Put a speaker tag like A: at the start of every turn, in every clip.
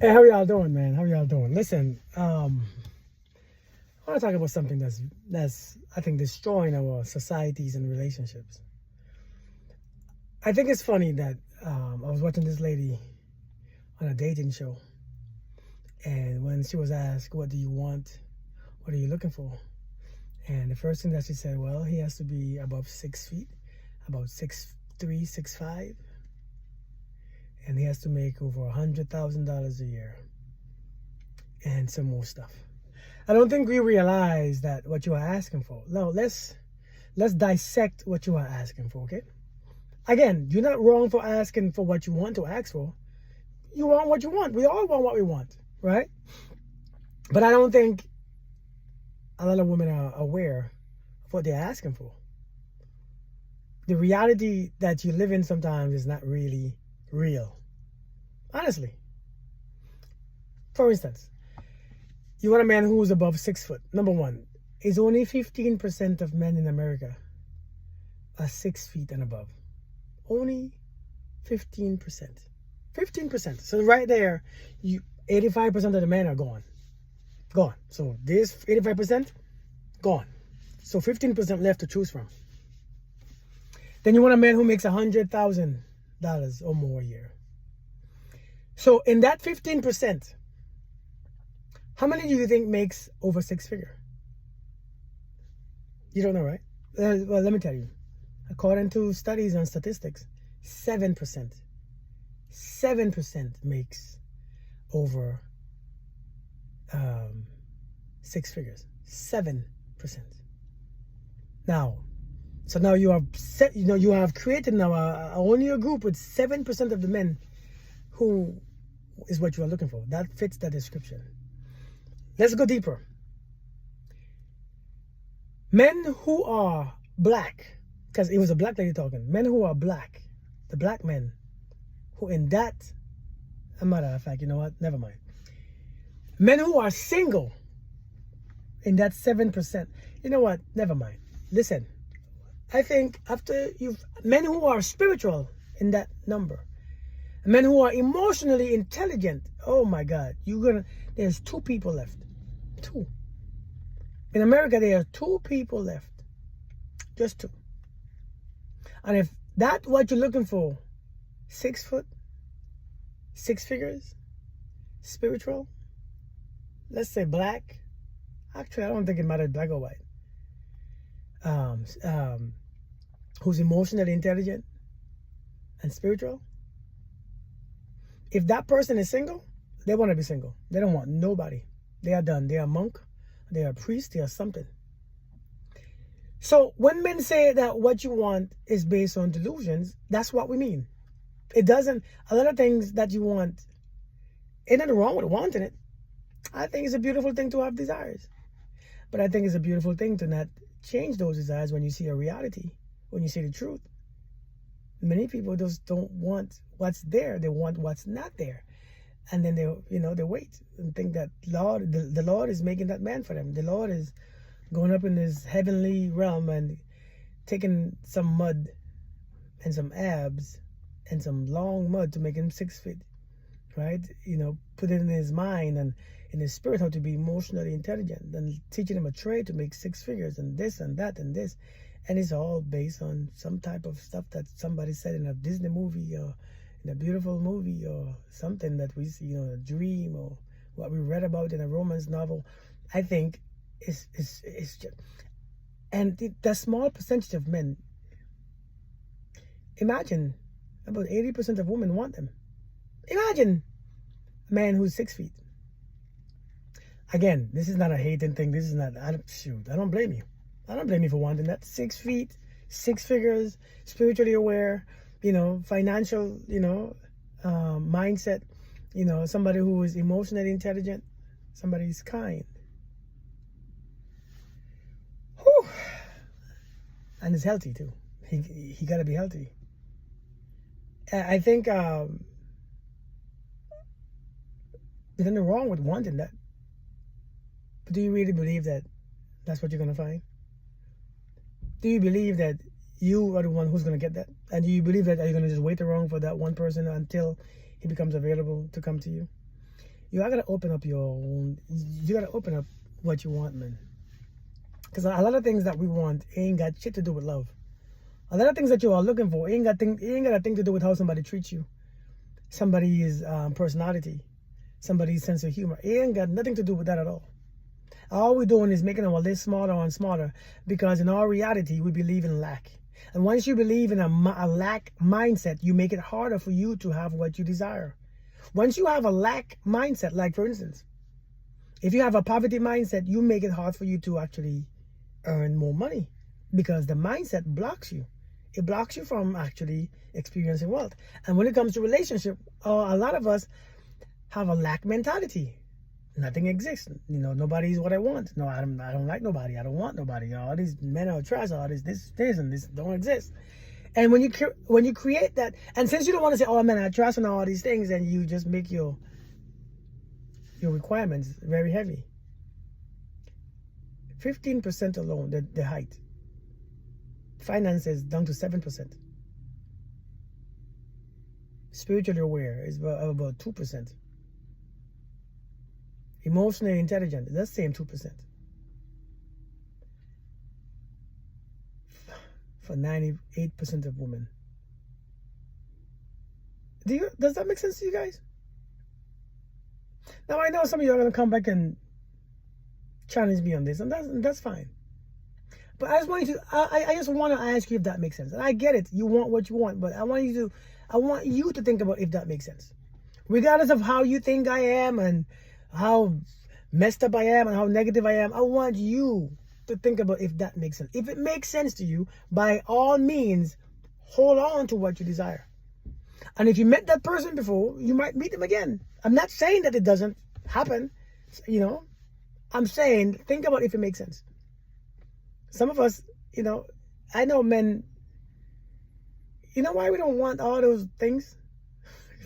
A: Hey, how y'all doing, man? How y'all doing? Listen, I want to talk about something that's I think destroying our societies and relationships. I think it's funny that I was watching this lady on a dating show, and when she was asked, "What do you want? What are you looking for?" and the first thing that she said, "Well, he has to be above 6 feet, about 6'3", 6'5", and he has to make over $100,000 a year, and some more stuff." I don't think we realize that what you are asking for. No, let's dissect what you are asking for, okay? Again, you're not wrong for asking for what you want to ask for. You want what you want. We all want what we want, right? But I don't think a lot of women are aware of what they're asking for. The reality that you live in sometimes is not really real. Honestly. For instance, you want a man who's above 6 foot. Number one, is only 15% of men in America are 6 feet and above. Only 15%. 15%. So right there, 85% of the men are gone. Gone. So this 85%, gone. So 15% left to choose from. Then you want a man who makes $100,000 or more a year. So in that 15%, how many do you think makes over six figure? You don't know, right? Well, let me tell you. According to studies on statistics, 7%. 7% makes over six figures. 7%. Now, so now you have set, you have created now only a group with 7% of the men who is what you are looking for. That fits the description. Let's go deeper. Men who are black, because it was a black lady talking, men who are black, the black men who in that, a matter of fact, you know what, never mind. Men who are single in that 7%, you know what, never mind. Listen, I think after men who are spiritual in that number, men who are emotionally intelligent, oh my God, there's two people left. Two. In America, there are two people left. Just two. And if that's what you're looking for, 6 foot, six figures, spiritual, let's say black. Actually, I don't think it matters black or white. Who's emotionally intelligent and spiritual. If that person is single, they want to be single. They don't want nobody. They are done. They are monk. They are priest. They are something. So when men say that what you want is based on delusions, that's what we mean. It doesn't, a lot of things that you want, ain't nothing wrong with wanting it. I think it's a beautiful thing to have desires. But I think it's a beautiful thing to not change those desires when you see a reality, when you see the truth. Many people just don't want what's there. They want what's not there. And then they wait and think that the Lord is making that man for them. The Lord is going up in his heavenly realm and taking some mud and some abs and some long mud to make him 6 feet, right? Put it in his mind and in his spirit how to be emotionally intelligent, and teaching him a trade to make six figures and this and that and this. And it's all based on some type of stuff that somebody said in a Disney movie or in a beautiful movie or something that we see, a dream, or what we read about in a romance novel. I think it's just, and the small percentage of men, imagine about 80% of women want them. Imagine a man who's 6 feet. Again, this is not a hating thing. This is not, I don't blame you. I don't blame you for wanting that. 6 feet, six figures, spiritually aware, financial, mindset, somebody who is emotionally intelligent, somebody who's kind. Whew. And is healthy too. He got to be healthy. I think there's nothing wrong with wanting that. But do you really believe that that's what you're going to find? Do you believe that you are the one who's going to get that? And do you believe that you're going to just wait around for that one person until he becomes available to come to you? You gotta open up your own. You gotta open up what you want, man. Because a lot of things that we want ain't got shit to do with love. A lot of things that you are looking for ain't got a thing to do with how somebody treats you, somebody's personality, somebody's sense of humor. It ain't got nothing to do with that at all. All we're doing is making our list smarter and smarter, because in our reality, we believe in lack. And once you believe in a lack mindset, you make it harder for you to have what you desire. Once you have a lack mindset, like for instance, if you have a poverty mindset, you make it hard for you to actually earn more money, because the mindset blocks you. It blocks you from actually experiencing wealth. And when it comes to relationship, a lot of us have a lack mentality. Nothing exists. Nobody's what I want. No, I don't like nobody. I don't want nobody. All these men are trash. All this, and this don't exist. And when you create that, and since you don't want to say, oh man, I trust and all these things, and you just make your requirements very heavy. 15% alone, the height. Finances down to 7%. Spiritually aware is about 2%. Emotionally intelligent, that's the same 2%. For 98% of women. Does that make sense to you guys? Now I know some of you are going to come back and challenge me on this, and that's fine. But I just want you to, I just want to ask you if that makes sense. And I get it, you want what you want, but I want you to think about if that makes sense. Regardless of how you think I am and how messed up I am and how negative I am, I want you to think about if that makes sense. If it makes sense to you, by all means, hold on to what you desire. And if you met that person before, you might meet them again. I'm not saying that it doesn't happen, I'm saying think about if it makes sense. Some of us, I know men, you know why we don't want all those things?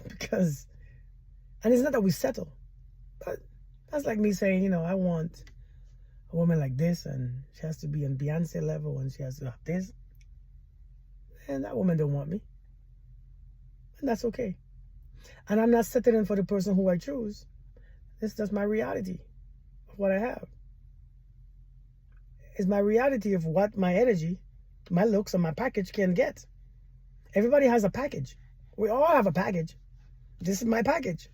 A: Because, and it's not that we settle, but that's like me saying, I want a woman like this, and she has to be on Beyonce level, and she has to have this, and that woman don't want me, and that's okay. And I'm not settling for the person who I choose. It's just my reality of what I have. It's my reality of what my energy, my looks, and my package can get. Everybody has a package. We all have a package. This is my package.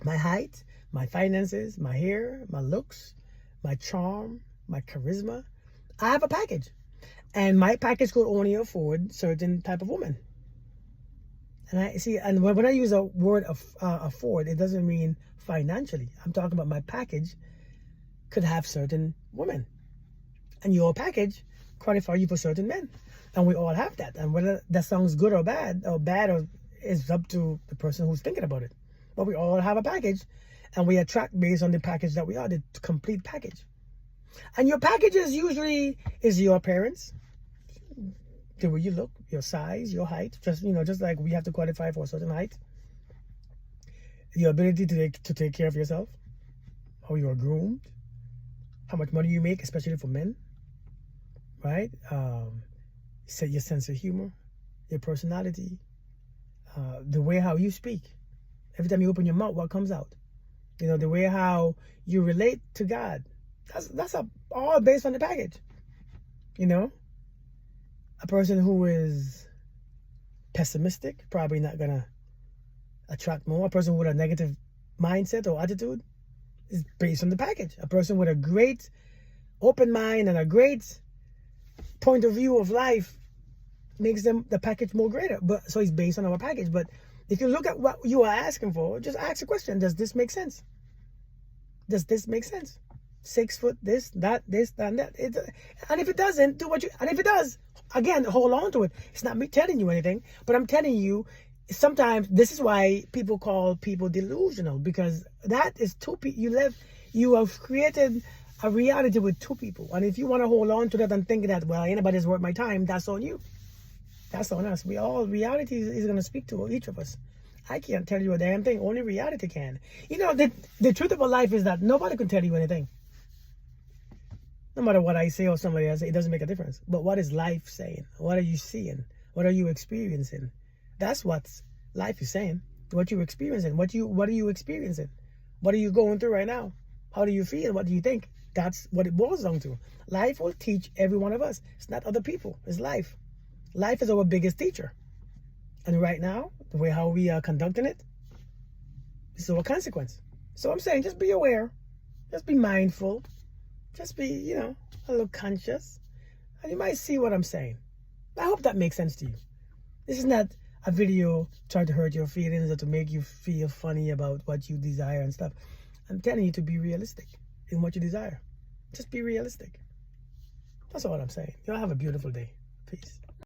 A: My height, my finances, my hair, my looks, my charm, my charisma. I have a package. And my package could only afford certain type of woman. And I see, and when I use a word of afford, it doesn't mean financially. I'm talking about my package could have certain women. And your package qualify you for certain men. And we all have that. And whether that sounds good or bad is up to the person who's thinking about it. But we all have a package, and we attract based on the package that we are, the complete package. And your packages usually is your appearance, the way you look, your size, your height. Just like we have to qualify for a certain height. Your ability to take care of yourself, how you are groomed, how much money you make, especially for men. Right? Say your sense of humor, your personality, the way how you speak. Every time you open your mouth, what comes out? The way how you relate to God. That's all based on the package. A person who is pessimistic, probably not gonna attract more. A person with a negative mindset or attitude is based on the package. A person with a great open mind and a great point of view of life makes the package more greater. But so it's based on our package. But if you look at what you are asking for, just ask the question: does this make sense? Does this make sense? 6 foot, this, that, and that. And if it doesn't, do what you. And if it does, again, hold on to it. It's not me telling you anything, but I'm telling you. Sometimes this is why people call people delusional, because that is two people. You have created a reality with two people, and if you want to hold on to that and think that, well, anybody's worth my time, that's on you. That's on us. Reality is going to speak to each of us. I can't tell you a damn thing. Only reality can. The truth of our life is that nobody can tell you anything. No matter what I say or somebody else, it doesn't make a difference. But what is life saying? What are you seeing? What are you experiencing? That's what life is saying. What you're experiencing. What are you experiencing? What are you going through right now? How do you feel? What do you think? That's what it boils down to. Life will teach every one of us. It's not other people. It's life. Life is our biggest teacher. And right now, the way how we are conducting it, this is our consequence. So I'm saying, just be aware. Just be mindful. Just be, you know, a little conscious. And you might see what I'm saying. I hope that makes sense to you. This is not a video trying to hurt your feelings or to make you feel funny about what you desire and stuff. I'm telling you to be realistic in what you desire. Just be realistic. That's all I'm saying. Y'all have a beautiful day. Peace.